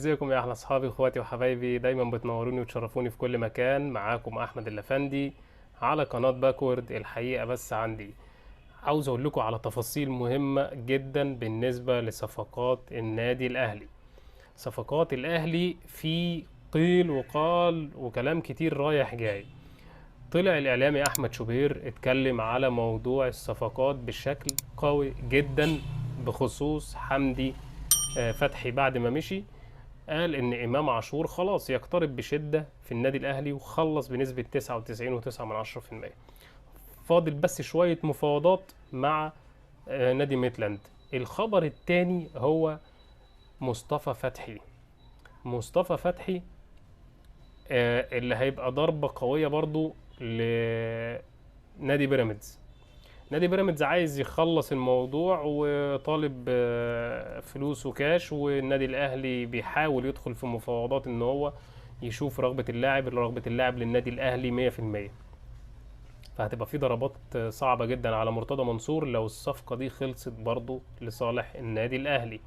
ازيكم يا احلى اصحابي اخواتي وحبايبي، دايما بتنوروني وتشرفوني في كل مكان. معاكم احمد الافندي على قناة باكورد. الحقيقة بس عندي عاوز اقول لكم على تفاصيل مهمة جدا بالنسبة لصفقات النادي الاهلي. صفقات الاهلي في قيل وقال وكلام كتير رايح جاي. طلع الاعلامي احمد شوبير اتكلم على موضوع الصفقات بشكل قوي جدا بخصوص حمدي فتحي بعد ما مشي. قال ان امام عاشور خلاص يقترب بشدة في النادي الاهلي وخلص بنسبة 99.9%. فاضل بس شوية مفاوضات مع نادي ميتلاند. الخبر التاني هو مصطفى فتحي. مصطفى فتحي اللي هيبقى ضربة قوية برضو لنادي بيراميدز. نادي بيراميدز عايز يخلص الموضوع وطالب فلوسه كاش، والنادي الاهلي بيحاول يدخل في مفاوضات ان هو يشوف رغبة اللاعب للنادي الاهلي 100%. فهتبقى في ضربات صعبة جدا على مرتضى منصور لو الصفقة دي خلصت برضو لصالح النادي الاهلي.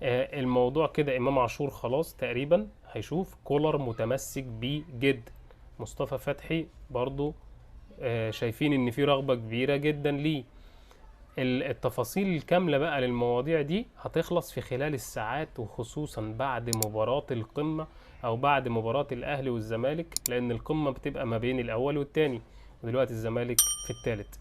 الموضوع كده امام عاشور خلاص تقريبا هيشوف كولر متمسك بيه جدا. مصطفى فتحي برضو شايفين ان في رغبة كبيرة جدا ليه. التفاصيل الكاملة بقى للمواضيع دي هتخلص في خلال الساعات، وخصوصا بعد مباراة القمة او بعد مباراة الاهلي والزمالك، لان القمة بتبقى ما بين الاول والتاني ودلوقتي الزمالك في التالت.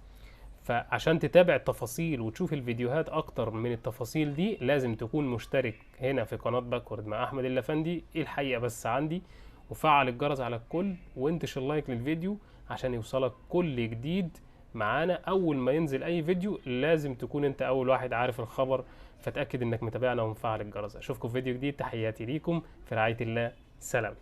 فعشان تتابع التفاصيل وتشوف الفيديوهات اكتر من التفاصيل دي لازم تكون مشترك هنا في قناة باكورد مع احمد الافندي. ايه الحقيقة بس عندي، وفعل الجرس على الكل وانتشر لايك للفيديو عشان يوصلك كل جديد معانا. اول ما ينزل اي فيديو لازم تكون انت اول واحد عارف الخبر، فتأكد انك متابعنا ومفعل الجرس. اشوفكم في فيديو جديد، تحياتي ليكم في رعاية الله، سلام.